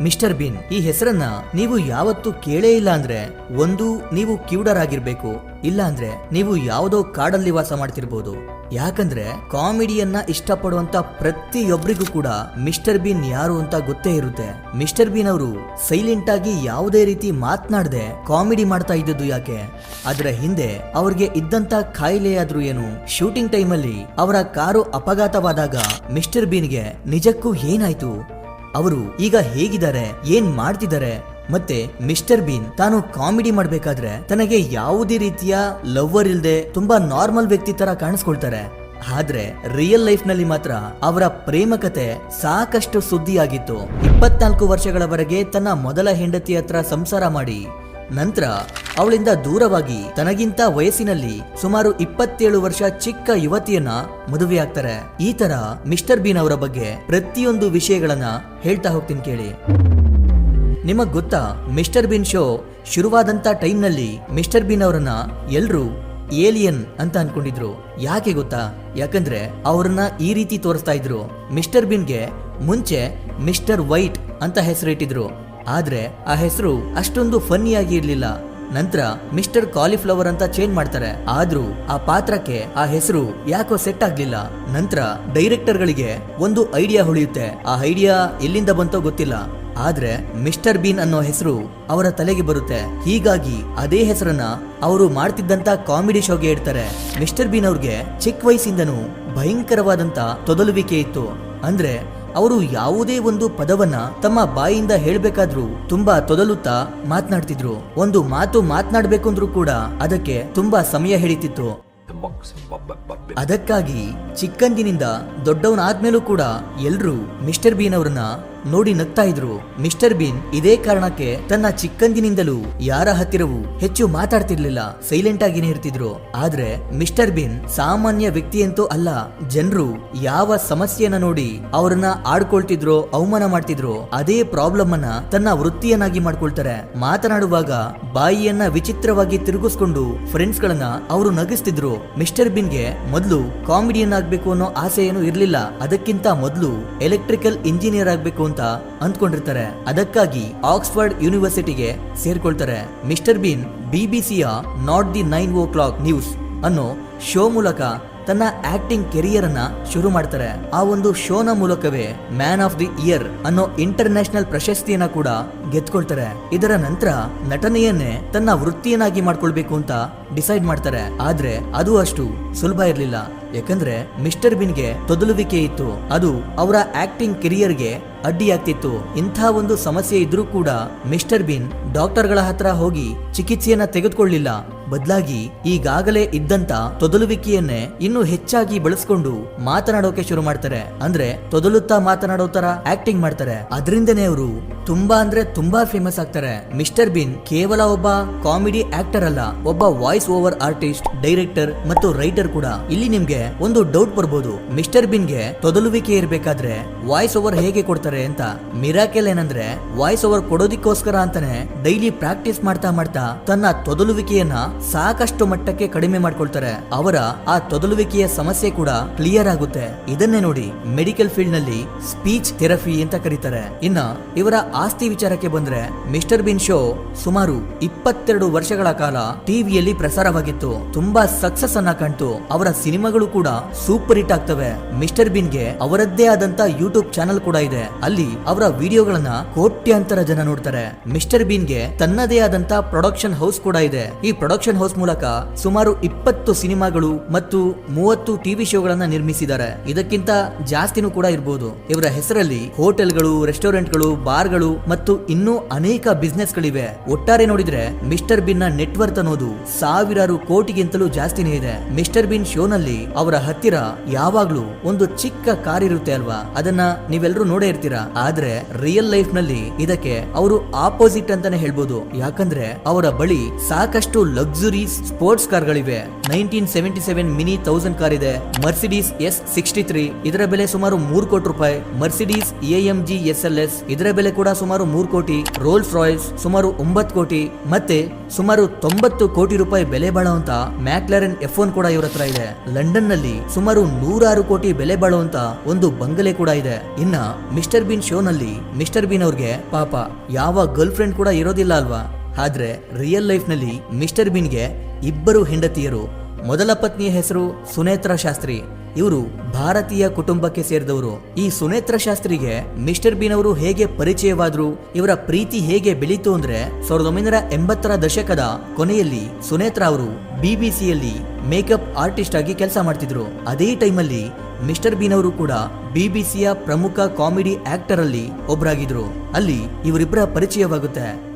Mister bean ಈ ಹೆಸರನ್ನ ನೀವು ಯಾವತ್ತೂ ಕೇಳೇ ಇಲ್ಲ ಅಂದ್ರೆ ಒಂದು ನೀವು ಕಿವುಡರ್ ಆಗಿರ್ಬೇಕು, ಇಲ್ಲ ಅಂದ್ರೆ ನೀವು ಯಾವುದೋ ಕಾಡಲ್ಲಿ ವಾಸ ಮಾಡ್ತಿರ್ಬೋದು. ಯಾಕಂದ್ರೆ ಕಾಮಿಡಿಯನ್ನ ಇಷ್ಟಪಡುವಂತ ಪ್ರತಿಯೊಬ್ಬರಿಗೂ ಕೂಡ ಮಿಸ್ಟರ್ ಬೀನ್ ಯಾರು ಅಂತ ಗೊತ್ತೇ ಇರುತ್ತೆ. ಮಿಸ್ಟರ್ ಬೀನ್ ಅವರು ಸೈಲೆಂಟ್ ಆಗಿ ಯಾವುದೇ ರೀತಿ ಮಾತನಾಡದೆ ಕಾಮಿಡಿ ಮಾಡ್ತಾ ಇದ್ದದ್ದು ಯಾಕೆ? ಅದರ ಹಿಂದೆ ಅವ್ರಿಗೆ ಇದ್ದಂತ ಕಾಯಿಲೆ ಆದ್ರೂ ಏನು? ಶೂಟಿಂಗ್ ಟೈಮ್ ಅಲ್ಲಿ ಅವರ ಕಾರು ಅಪಘಾತವಾದಾಗ ಮಿಸ್ಟರ್ ಬೀನ್ಗೆ ನಿಜಕ್ಕೂ ಏನಾಯ್ತು? ಅವರು ಈಗ ಹೇಗಿದ್ದಾರೆ, ಏನ್ ಮಾಡ್ತಿದ್ದಾರೆ? ಮತ್ತೆ ಮಿಸ್ಟರ್ ಬೀನ್ ತಾನು ಕಾಮಿಡಿ ಮಾಡ್ಬೇಕಾದ್ರೆ ತನಗೆ ಯಾವುದೇ ರೀತಿಯ ಲವ್ವರ್ ಇಲ್ದೆ ತುಂಬಾ ನಾರ್ಮಲ್ ವ್ಯಕ್ತಿ ತರ ಕಾಣಿಸ್ಕೊಳ್ತಾರೆ. ಆದ್ರೆ ರಿಯಲ್ ಲೈಫ್ ನಲ್ಲಿ ಮಾತ್ರ ಅವರ ಪ್ರೇಮ ಕತೆ ಸಾಕಷ್ಟು ಸುದ್ದಿಯಾಗಿತ್ತು. 24 ವರ್ಷಗಳವರೆಗೆ ತನ್ನ ಮೊದಲ ಹೆಂಡತಿ ಹತ್ರ ಸಂಸಾರ ಮಾಡಿ ನಂತರ ಅವಳಿಂದ ದೂರವಾಗಿ ತನಗಿಂತ ವಯಸ್ಸಿನಲ್ಲಿ ಸುಮಾರು 27 ವರ್ಷ ಚಿಕ್ಕ ಯುವತಿಯನ್ನ ಮದುವೆಯಾಗ್ತಾರೆ. ಈ ತರ ಮಿಸ್ಟರ್ ಬೀನ್ ಅವರ ಬಗ್ಗೆ ಪ್ರತಿಯೊಂದು ವಿಷಯಗಳನ್ನ ಹೇಳ್ತಾ ಹೋಗ್ತೀನಿ ಕೇಳಿ. ನಿಮಗ್ ಗೊತ್ತಾ, ಮಿಸ್ಟರ್ ಬೀನ್ ಶೋ ಶುರುವಾದಂತ ಟೈಮ್ ನಲ್ಲಿ ಮಿಸ್ಟರ್ ಬೀನ್ ಅವರನ್ನ ಎಲ್ರು ಏಲಿಯನ್ ಅಂತ ಅನ್ಕೊಂಡಿದ್ರು. ಯಾಕೆ ಗೊತ್ತಾ? ಯಾಕಂದ್ರೆ ಅವ್ರನ್ನ ಈ ರೀತಿ ತೋರಿಸ್ತಾ ಇದ್ರು. ಮಿಸ್ಟರ್ ಬೀನ್ಗೆ ಮುಂಚೆ ಮಿಸ್ಟರ್ ವೈಟ್ ಅಂತ ಹೆಸರಿಟ್ಟಿದ್ರು, ಆದ್ರೆ ಆ ಹೆಸರು ಅಷ್ಟೊಂದು ಫನ್ನಿಯಾಗಿ ಇರ್ಲಿಲ್ಲ. ನಂತರ ಮಿಸ್ಟರ್ ಕಾಲಿಫ್ಲವರ್ ಅಂತ ಚೇಂಜ್ ಮಾಡ್ತಾರೆ, ಆದ್ರೂ ಆ ಪಾತ್ರಕ್ಕೆ ಆ ಹೆಸರು ಯಾಕೋ ಸೆಟ್ ಆಗ್ಲಿಲ್ಲ. ನಂತರ ಡೈರೆಕ್ಟರ್ ಗಳಿಗೆ ಒಂದು ಐಡಿಯಾ ಹೊಳೆಯುತ್ತೆ. ಆ ಐಡಿಯಾ ಎಲ್ಲಿಂದ ಬಂತೋ ಗೊತ್ತಿಲ್ಲ, ಆದ್ರೆ ಮಿಸ್ಟರ್ ಬೀನ್ ಅನ್ನೋ ಹೆಸರು ಅವರ ತಲೆಗೆ ಬರುತ್ತೆ. ಹೀಗಾಗಿ ಅದೇ ಹೆಸರನ್ನ ಅವರು ಮಾಡ್ತಿದ್ದಂತ ಕಾಮಿಡಿ ಶೋಗೆ ಇಡ್ತಾರೆ. ಮಿಸ್ಟರ್ ಬೀನ್ ಅವ್ರಿಗೆ ಚಿಕ್ಕ ವಯಸ್ಸಿಂದನೂ ಭಯಂಕರವಾದಂತ ತೊದಲುವಿಕೆ ಇತ್ತು. ಅಂದ್ರೆ ಅವರು ಯಾವುದೇ ಒಂದು ಪದವನ್ನ ತಮ್ಮ ಬಾಯಿಂದ ಹೇಳ್ಬೇಕಾದ್ರೂ ತುಂಬಾ ತೊದಲುತ್ತಾ ಮಾತನಾಡ್ತಿದ್ರು. ಒಂದು ಮಾತು ಮಾತನಾಡ್ಬೇಕು ಅಂದ್ರೂ ಕೂಡ ಅದಕ್ಕೆ ತುಂಬಾ ಸಮಯ ಹಿಡಿತಿತ್ತು. ಅದಕ್ಕಾಗಿ ಚಿಕ್ಕಂದಿನಿಂದ ದೊಡ್ಡವನಾದ್ಮೇಲೂ ಕೂಡ ಎಲ್ರು ಮಿಸ್ಟರ್ ಬೀನ್ ಅವರನ್ನ ನೋಡಿ ನಗ್ತಾ ಇದ್ರು. ಮಿಸ್ಟರ್ ಬೀನ್ ಇದೇ ಕಾರಣಕ್ಕೆ ತನ್ನ ಚಿಕ್ಕಂದಿನಿಂದಲೂ ಯಾರ ಹತ್ತಿರವೂ ಹೆಚ್ಚು ಮಾತಾಡ್ತಿರ್ಲಿಲ್ಲ, ಸೈಲೆಂಟ್ ಆಗಿನೇ ಇರ್ತಿದ್ರು. ಆದ್ರೆ ಮಿಸ್ಟರ್ ಬೀನ್ ಸಾಮಾನ್ಯ ವ್ಯಕ್ತಿ ಅಂತೂ ಅಲ್ಲ. ಜನರು ಯಾವ ಸಮಸ್ಯೆಯನ್ನ ನೋಡಿ ಅವರನ್ನ ಆಡ್ಕೊಳ್ತಿದ್ರು, ಅವಮಾನ ಮಾಡ್ತಿದ್ರು, ಅದೇ ಪ್ರಾಬ್ಲಮ್ ಅನ್ನ ತನ್ನ ವೃತ್ತಿಯನ್ನಾಗಿ ಮಾಡ್ಕೊಳ್ತಾರೆ. ಮಾತನಾಡುವಾಗ ಬಾಯಿಯನ್ನ ವಿಚಿತ್ರವಾಗಿ ತಿರುಗಿಸ್ಕೊಂಡು ಫ್ರೆಂಡ್ಸ್ ಗಳನ್ನ ಅವರು ನಗಿಸ್ತಿದ್ರು. ಮಿಸ್ಟರ್ ಬೀನ್ಗೆ ಮೊದಲು ಕಾಮಿಡಿಯನ್ ಆಗ್ಬೇಕು ಅನ್ನೋ ಆಸೆ ಏನು ಇರ್ಲಿಲ್ಲ. ಅದಕ್ಕಿಂತ ಮೊದಲು ಎಲೆಕ್ಟ್ರಿಕಲ್ ಇಂಜಿನಿಯರ್ ಆಗ್ಬೇಕು ಅಂತ ಅಂದ್ಕೊಂಡಿರ್ತಾರೆ. ಅದಕ್ಕಾಗಿ ಆಕ್ಸ್ಫರ್ಡ್ ಯೂನಿವರ್ಸಿಟಿಗೆ ಸೇರ್ಕೊಳ್ತಾರೆ. ಮಿಸ್ಟರ್ ಬೀನ್ ಬಿಬಿಸಿಯ ನಾಟ್ ದಿ 9 o'clock ನ್ಯೂಸ್ ಅನ್ನೋ ಶೋ ಮೂಲಕ ತನ್ನ ಆಕ್ಟಿಂಗ್ ಕೆರಿಯರ್ ಅನ್ನ ಶುರು ಮಾಡ್ತಾರೆ. ಆ ಒಂದು ಶೋನ ಮೂಲಕವೇ ಮ್ಯಾನ್ ಆಫ್ ದಿ ಇಯರ್ ಅನ್ನೋ ಇಂಟರ್ನ್ಯಾಷನಲ್ ಪ್ರಶಸ್ತಿಯನ್ನ ಕೂಡ ಗೆದ್ಕೊಳ್ತಾರೆ. ಇದರ ನಂತರ ನಟನೆಯನ್ನೇ ತನ್ನ ವೃತ್ತಿಯನ್ನಾಗಿ ಮಾಡ್ಕೊಳ್ಬೇಕು ಅಂತ ಡಿಸೈಡ್ ಮಾಡ್ತಾರೆ. ಆದ್ರೆ ಅದು ಅಷ್ಟು ಸುಲಭ ಇರ್ಲಿಲ್ಲ. ಯಾಕಂದ್ರೆ ಮಿಸ್ಟರ್ ಬೀನ್ಗೆ ತೊದಲುವಿಕೆ ಇತ್ತು, ಅದು ಅವರ ಆಕ್ಟಿಂಗ್ ಕೆರಿಯರ್ಗೆ ಅಡ್ಡಿಯಾಗ್ತಿತ್ತು. ಇಂಥ ಒಂದು ಸಮಸ್ಯೆ ಇದ್ರೂ ಕೂಡ ಮಿಸ್ಟರ್ ಬೀನ್ ಡಾಕ್ಟರ್ಗಳ ಹತ್ರ ಹೋಗಿ ಚಿಕಿತ್ಸೆಯನ್ನ ತೆಗೆದುಕೊಳ್ಳಿಲ್ಲ. ಬದಲಾಗಿ ಈಗಾಗಲೇ ಇದ್ದಂತ ತೊದಲುವಿಕೆಯನ್ನೇ ಇನ್ನೂ ಹೆಚ್ಚಾಗಿ ಬಳಸ್ಕೊಂಡು ಮಾತನಾಡೋಕೆ ಶುರು ಮಾಡ್ತಾರೆ. ಅಂದ್ರೆ ತೊದಲುತ್ತಾ ಮಾತನಾಡೋ ತರ ಆಕ್ಟಿಂಗ್ ಮಾಡ್ತಾರೆ. ಅದರಿಂದನೇ ಅವರು ತುಂಬಾ ಅಂದ್ರೆ ತುಂಬಾ ಫೇಮಸ್ ಆಗ್ತಾರೆ. ಮಿಸ್ಟರ್ ಬೀನ್ ಕೇವಲ ಒಬ್ಬ ಕಾಮಿಡಿ ಆಕ್ಟರ್ ಅಲ್ಲ, ಒಬ್ಬ ವಾಯ್ಸ್ ಓವರ್ ಆರ್ಟಿಸ್ಟ್, ಡೈರೆಕ್ಟರ್ ಮತ್ತು ರೈಟರ್ ಕೂಡ. ಇಲ್ಲಿ ನಿಮ್ಗೆ ಒಂದು ಡೌಟ್ ಬರ್ಬೋದು, ಮಿಸ್ಟರ್ ಬೀನ್ಗೆ ತೊದಲುವಿಕೆ ಇರ್ಬೇಕಾದ್ರೆ ವಾಯ್ಸ್ ಓವರ್ ಹೇಗೆ ಕೊಡ್ತಾರೆ ಅಂತ. ಮಿರಾಕೆಲ್ ಏನಂದ್ರೆ ವಾಯ್ಸ್ ಓವರ್ ಕೊಡೋದಿಕ್ಕೋಸ್ಕರ ಅಂತಾನೆ ಡೈಲಿ ಪ್ರಾಕ್ಟೀಸ್ ಮಾಡ್ತಾ ಮಾಡ್ತಾ ತನ್ನ ತೊದಲುವಿಕೆಯನ್ನ ಸಾಕಷ್ಟು ಮಟ್ಟಕ್ಕೆ ಕಡಿಮೆ ಮಾಡ್ಕೊಳ್ತಾರೆ. ಅವರ ಆ ತೊದಲುವಿಕೆಯ ಸಮಸ್ಯೆ ಕೂಡ ಕ್ಲಿಯರ್ ಆಗುತ್ತೆ. ಇದನ್ನೇ ನೋಡಿ ಮೆಡಿಕಲ್ ಫೀಲ್ಡ್ ನಲ್ಲಿ ಸ್ಪೀಚ್ ಥೆರಪಿ ಅಂತ ಕರೀತಾರೆ. ಇನ್ನ ಇವರ ಆಸ್ತಿ ವಿಚಾರಕ್ಕೆ ಬಂದ್ರೆ ಮಿಸ್ಟರ್ ಬೀನ್ ಶೋ ಸುಮಾರು 22 ವರ್ಷಗಳ ಕಾಲ ಟಿವಿಯಲ್ಲಿ ಪ್ರಸಾರವಾಗಿತ್ತು. ತುಂಬಾ ಸಕ್ಸಸ್ ಅನ್ನ ಕಾಣ್ತು. ಅವರ ಸಿನಿಮಾಗಳು ಕೂಡ ಸೂಪರ್ ಹಿಟ್ ಆಗ್ತವೆ. ಮಿಸ್ಟರ್ ಬೀನ್ಗೆ ಅವರದ್ದೇ ಆದಂತ ಯೂಟ್ಯೂಬ್ ಚಾನಲ್ ಕೂಡ ಇದೆ. ಅಲ್ಲಿ ಅವರ ವಿಡಿಯೋಗಳನ್ನ ಕೋಟ್ಯಾಂತರ ಜನ ನೋಡ್ತಾರೆ. ಮಿಸ್ಟರ್ ಬೀನ್ಗೆ ತನ್ನದೇ ಆದಂತ ಪ್ರೊಡಕ್ಷನ್ ಹೌಸ್ ಕೂಡ ಇದೆ. ಈ ಪ್ರೊಡಕ್ಷನ್ ಹೌಸ್ ಮೂಲಕ ಸುಮಾರು 20 ಸಿನಿಮಾಗಳು ಮತ್ತು 30 ಟಿವಿ ಶೋಗಳನ್ನ ನಿರ್ಮಿಸಿದ್ದಾರೆ. ಇದಕ್ಕಿಂತ ಜಾಸ್ತಿನೂ ಕೂಡ ಇರಬಹುದು. ಇವರ ಹೆಸರಲ್ಲಿ ಹೋಟೆಲ್ಗಳು, ರೆಸ್ಟೋರೆಂಟ್ಗಳು, ಬಾರ್ಗಳು ಮತ್ತು ಇನ್ನೂ ಅನೇಕ ಬಿಸ್ನೆಸ್ ಗಳಿವೆ. ಒಟ್ಟಾರೆ ನೋಡಿದ್ರೆ ಮಿಸ್ಟರ್ ಬೀನ್ ನ ನೆಟ್ವರ್ತ್ ಅನ್ನೋದು ಸಾವಿರಾರು ಕೋಟಿಗಿಂತಲೂ ಜಾಸ್ತಿನೇ ಇದೆ. ಮಿಸ್ಟರ್ ಬೀನ್ ಶೋನಲ್ಲಿ ಅವರ ಹತ್ತಿರ ಯಾವಾಗ್ಲೂ ಒಂದು ಚಿಕ್ಕ ಕಾರ್ ಇರುತ್ತೆ ಅಲ್ವಾ, ಅದನ್ನ ನೀವೆಲ್ಲರೂ ನೋಡೇ ಇರ್ತೀರಾ. ಆದ್ರೆ ರಿಯಲ್ ಲೈಫ್ ನಲ್ಲಿ ಇದಕ್ಕೆ ಅವರು ಆಪೋಸಿಟ್ ಅಂತಾನೆ ಹೇಳ್ಬೋದು. ಯಾಕಂದ್ರೆ ಅವರ ಬಳಿ ಸಾಕಷ್ಟು ಲಕ್ಸುರಿ ಲಕ್ಸುರೀಸ್ ಸ್ಪೋರ್ಟ್ಸ್ ಕಾರ್ಗಳಿವೆ. 1977 ಮಿನಿ 1000 ಕಾರ್ ಇದೆ. ಮರ್ಸಿಡೀಸ್ S63 ಇದರ ಬೆಲೆ ಸುಮಾರು 3 ಕೋಟಿ ರೂಪಾಯಿ. ಮರ್ಸಿಡೀಸ್ AMG SLS ಇದರ ಬೆಲೆ ಕೂಡ ಸುಮಾರು 3 ಕೋಟಿ. ರೋಲ್ಸ್ ರಾಯ್ಸ್ ಸುಮಾರು 9 ಕೋಟಿ. ಮತ್ತೆ ಸುಮಾರು 90 ಕೋಟಿ ರೂಪಾಯಿ ಬೆಲೆ ಬಾಳುವಂತ ಮ್ಯಾಕ್ಲಾರೆನ್ F1 ಕೂಡ ಇವರ ಹತ್ರ ಇದೆ. ಲಂಡನ್ ನಲ್ಲಿ ಸುಮಾರು 106 ಕೋಟಿ ಬೆಲೆ ಬಾಳುವಂತ ಒಂದು ಬಂಗಲೆ ಕೂಡ ಇದೆ. ಇನ್ನ ಮಿಸ್ಟರ್ ಬೀನ್ ಶೋ ನಲ್ಲಿ ಮಿಸ್ಟರ್ ಬೀನ್ ಅವ್ರಿಗೆ ಪಾಪ ಯಾವ ಗರ್ಲ್ ಫ್ರೆಂಡ್ ಕೂಡ ಇರೋದಿಲ್ಲ ಅಲ್ವಾ. ಆದ್ರೆ ರಿಯಲ್ ಲೈಫ್ ನಲ್ಲಿ ಮಿಸ್ಟರ್ ಬೀನ್ಗೆ ಇಬ್ಬರು ಹೆಂಡತಿಯರು. ಮೊದಲ ಪತ್ನಿಯ ಹೆಸರು ಸುನೇತ್ರಾ ಶಾಸ್ತ್ರಿ. ಇವರು ಭಾರತೀಯ ಕುಟುಂಬಕ್ಕೆ ಸೇರಿದವರು. ಈ ಸುನೇತ್ರಾ ಶಾಸ್ತ್ರಿಗೆ ಮಿಸ್ಟರ್ ಬೀನ್ ಅವರು ಹೇಗೆ ಪರಿಚಯವಾದ್ರು, ಇವರ ಪ್ರೀತಿ ಹೇಗೆ ಬೆಳೀತು ಅಂದ್ರೆ 1980ರ ದಶಕದ ಕೊನೆಯಲ್ಲಿ ಸುನೇತ್ರಾ ಅವರು BBCಯಲ್ಲಿ ಮೇಕಪ್ ಆರ್ಟಿಸ್ಟ್ ಆಗಿ ಕೆಲಸ ಮಾಡ್ತಿದ್ರು. ಅದೇ ಟೈಮಲ್ಲಿ ಮಿಸ್ಟರ್ ಬೀನ್ ಅವರು ಕೂಡ BBCಯ ಪ್ರಮುಖ ಕಾಮಿಡಿ ಆಕ್ಟರ್ ಅಲ್ಲಿ ಒಬ್ಬರಾಗಿದ್ರು. ಅಲ್ಲಿ ಇವರಿಬ್ಬರ ಪರಿಚಯವಾಗುತ್ತೆ.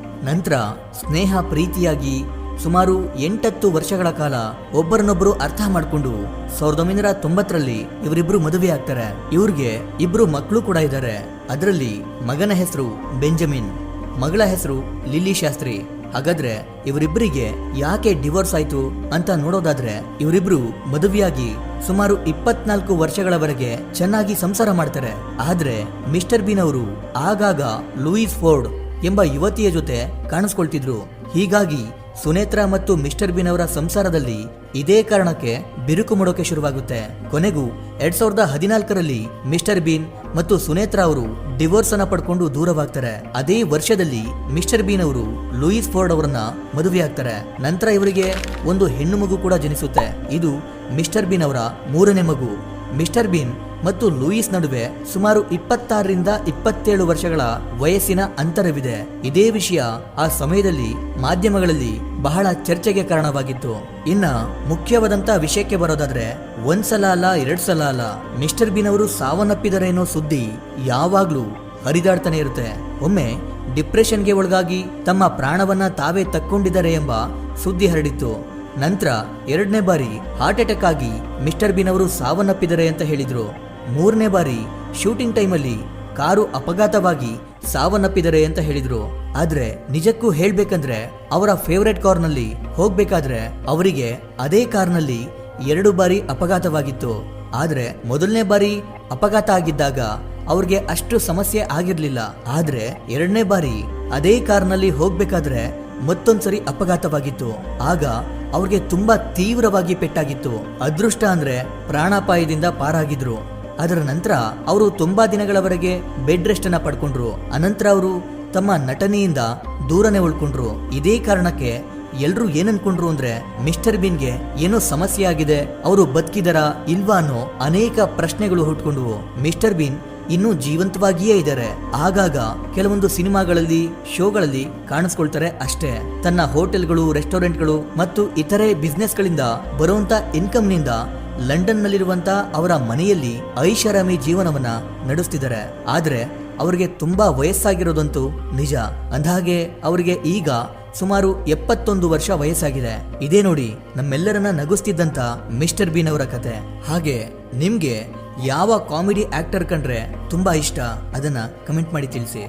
ನಂತರ ಸ್ನೇಹ ಪ್ರೀತಿಯಾಗಿ ಸುಮಾರು 8 ವರ್ಷಗಳ ಕಾಲ ಒಬ್ಬರನ್ನೊಬ್ಬರು ಅರ್ಥ ಮಾಡಿಕೊಂಡು 1990ರಲ್ಲಿ ಇವರಿಬ್ರು ಮದುವೆ ಆಗ್ತಾರೆ. ಇವ್ರಿಗೆ ಇಬ್ರು ಮಕ್ಕಳು ಕೂಡ ಇದ್ದಾರೆ. ಅದರಲ್ಲಿ ಮಗನ ಹೆಸರು ಬೆಂಜಮಿನ್, ಮಗಳ ಹೆಸರು ಲಿಲ್ಲಿ ಶಾಸ್ತ್ರಿ. ಹಾಗಾದ್ರೆ ಇವರಿಬ್ಬರಿಗೆ ಯಾಕೆ ಡಿವೋರ್ಸ್ ಆಯ್ತು ಅಂತ ನೋಡೋದಾದ್ರೆ, ಇವರಿಬ್ರು ಮದುವೆಯಾಗಿ ಸುಮಾರು 24 ವರ್ಷಗಳವರೆಗೆ ಚೆನ್ನಾಗಿ ಸಂಸಾರ ಮಾಡ್ತಾರೆ. ಆದ್ರೆ ಮಿಸ್ಟರ್ ಬೀನ್ ಅವರು ಆಗಾಗ ಲೂಯಿಸ್ ಫೋರ್ಡ್ ಎಂಬ ಯುವತಿಯ ಜೊತೆ ಕಾಣಿಸ್ಕೊಳ್ತಿದ್ರು. ಹೀಗಾಗಿ ಸುನೇತ್ರಾ ಮತ್ತು ಮಿಸ್ಟರ್ ಬೀನ್ ಅವರ ಸಂಸಾರದಲ್ಲಿ ಇದೇ ಕಾರಣಕ್ಕೆ ಬಿರುಕು ಮಾಡೋಕೆ ಶುರುವಾಗುತ್ತೆ. ಕೊನೆಗೂ 2014ರಲ್ಲಿ ಮಿಸ್ಟರ್ ಬೀನ್ ಮತ್ತು ಸುನೇತ್ರಾ ಅವರು ಡಿವೋರ್ಸ್ ಅನ್ನ ಪಡ್ಕೊಂಡು ದೂರವಾಗ್ತಾರೆ. ಅದೇ ವರ್ಷದಲ್ಲಿ ಮಿಸ್ಟರ್ ಬೀನ್ ಅವರು ಲೂಯಿಸ್ ಫೋರ್ಡ್ ಅವರನ್ನ ಮದುವೆ ಆಗ್ತಾರೆ. ನಂತರ ಇವರಿಗೆ ಒಂದು ಹೆಣ್ಣು ಮಗು ಕೂಡ ಜನಿಸುತ್ತೆ. ಇದು ಮಿಸ್ಟರ್ ಬೀನ್ ಅವರ 3ನೇ ಮಗು. ಮಿಸ್ಟರ್ ಬೀನ್ ಮತ್ತು ಲೂಯಿಸ್ ನಡುವೆ ಸುಮಾರು 26ರಿಂದ 27 ವರ್ಷಗಳ ವಯಸ್ಸಿನ ಅಂತರವಿದೆ. ಇದೇ ವಿಷಯ ಆ ಸಮಯದಲ್ಲಿ ಮಾಧ್ಯಮಗಳಲ್ಲಿ ಬಹಳ ಚರ್ಚೆಗೆ ಕಾರಣವಾಗಿತ್ತು. ಇನ್ನ ಮುಖ್ಯವಾದಂತ ವಿಷಯಕ್ಕೆ ಬರೋದಾದ್ರೆ, ಒಂದ್ಸಲ ಅಲ್ಲ 2 ಸಲ ಅಲ್ಲ, ಮಿಸ್ಟರ್ ಬೀನ್ ಅವರು ಸಾವನ್ನಪ್ಪಿದರೆ ಅನ್ನೋ ಸುದ್ದಿ ಯಾವಾಗ್ಲೂ ಹರಿದಾಡ್ತಾನೆ ಇರುತ್ತೆ. ಒಮ್ಮೆ ಡಿಪ್ರೆಷನ್ಗೆ ಒಳಗಾಗಿ ತಮ್ಮ ಪ್ರಾಣವನ್ನ ತಾವೇ ತಕ್ಕೊಂಡಿದ್ದಾರೆ ಎಂಬ ಸುದ್ದಿ ಹರಡಿತ್ತು. ನಂತರ 2ನೇ ಬಾರಿ ಹಾರ್ಟ್ ಅಟ್ಯಾಕ್ ಆಗಿ ಮಿಸ್ಟರ್ ಬೀನ್ ಅವರು ಸಾವನ್ನಪ್ಪಿದ್ದಾರೆ ಅಂತ ಹೇಳಿದ್ರು. 3ನೇ ಬಾರಿ ಶೂಟಿಂಗ್ ಟೈಮಲ್ಲಿ ಕಾರು ಅಪಘಾತವಾಗಿ ಸಾವನ್ನಪ್ಪಿದ್ದಾರೆ ಅಂತ ಹೇಳಿದ್ರು. ಆದ್ರೆ ನಿಜಕ್ಕೂ ಹೇಳ್ಬೇಕಂದ್ರೆ ಅವರ ಫೇವರೇಟ್ ಕಾರ್ನಲ್ಲಿ ಹೋಗ್ಬೇಕಾದ್ರೆ ಅವರಿಗೆ ಅದೇ ಕಾರ್ನಲ್ಲಿ 2 ಬಾರಿ ಅಪಘಾತವಾಗಿತ್ತು. ಆದ್ರೆ ಮೊದಲನೇ ಬಾರಿ ಅಪಘಾತ ಆಗಿದ್ದಾಗ ಅವ್ರಿಗೆ ಅಷ್ಟು ಸಮಸ್ಯೆ ಆಗಿರ್ಲಿಲ್ಲ. ಆದ್ರೆ 2ನೇ ಬಾರಿ ಅದೇ ಕಾರ್ನಲ್ಲಿ ಹೋಗ್ಬೇಕಾದ್ರೆ ಮತ್ತೊಂದ್ಸರಿ ಅಪಘಾತವಾಗಿತ್ತು. ಆಗ ಅವ್ರಿಗೆ ತುಂಬಾ ತೀವ್ರವಾಗಿ ಪೆಟ್ಟಾಗಿತ್ತು. ಅದೃಷ್ಟ ಅಂದ್ರೆ ಪ್ರಾಣಾಪಾಯದಿಂದ ಪಾರಾಗಿದ್ರು. ಅದರ ನಂತರ ಅವರು ತುಂಬಾ ದಿನಗಳವರೆಗೆ ಬೆಡ್ ರೆಸ್ಟ್ ಅನ್ನ ಪಡ್ಕೊಂಡ್ರು. ಅನಂತರ ಅವರು ತಮ್ಮ ನಟನೆಯಿಂದ ದೂರನೇ ಉಳ್ಕೊಂಡ್ರು. ಇದೇ ಕಾರಣಕ್ಕೆ ಎಲ್ರು ಏನನ್ಕೊಂಡ್ರು ಅಂದ್ರೆ ಮಿಸ್ಟರ್ ಬೀನ್ಗೆ ಏನೋ ಸಮಸ್ಯೆ ಆಗಿದೆ, ಅವರು ಬದುಕಿದಾರಾ ಇಲ್ವಾ ಅನ್ನೋ ಅನೇಕ ಪ್ರಶ್ನೆಗಳು ಹುಟ್ಕೊಂಡ್ವು. ಮಿಸ್ಟರ್ ಬೀನ್ ಇನ್ನೂ ಜೀವಂತವಾಗಿಯೇ ಇದ್ದಾರೆ. ಆಗಾಗ ಕೆಲವೊಂದು ಸಿನಿಮಾಗಳಲ್ಲಿ ಶೋಗಳಲ್ಲಿ ಕಾಣಿಸ್ಕೊಳ್ತಾರೆ ಅಷ್ಟೇ. ತನ್ನ ಹೋಟೆಲ್ಗಳು, ರೆಸ್ಟೋರೆಂಟ್ಗಳು ಮತ್ತು ಇತರೆ ಬಿಸ್ನೆಸ್ ಗಳಿಂದ ಬರುವಂತ ಇನ್ಕಮ್ ನಿಂದ ಲಂಡನ್ ನಲ್ಲಿರುವಂತ ಅವರ ಮನೆಯಲ್ಲಿ ಐಷಾರಾಮಿ ಜೀವನವನ್ನ ನಡೆಸ್ತಿದ್ದಾರೆ. ಆದ್ರೆ ಅವರಿಗೆ ತುಂಬಾ ವಯಸ್ಸಾಗಿರೋದಂತೂ ನಿಜ. ಅಂದಹಾಗೆ ಅವರಿಗೆ ಈಗ ಸುಮಾರು 71 ವರ್ಷ ವಯಸ್ಸಾಗಿದೆ. ಇದೇ ನೋಡಿ ನಮ್ಮೆಲ್ಲರನ್ನ ನಗಿಸ್ತಿದ್ದಂತ ಮಿಸ್ಟರ್ ಬೀನ್ ಅವರ ಕತೆ. ಹಾಗೆ ನಿಮ್ಗೆ ಯಾವ ಕಾಮಿಡಿ ಆಕ್ಟರ್ ಕಂಡ್ರೆ ತುಂಬಾ ಇಷ್ಟ ಅದನ್ನ ಕಮೆಂಟ್ ಮಾಡಿ ತಿಳಿಸಿ.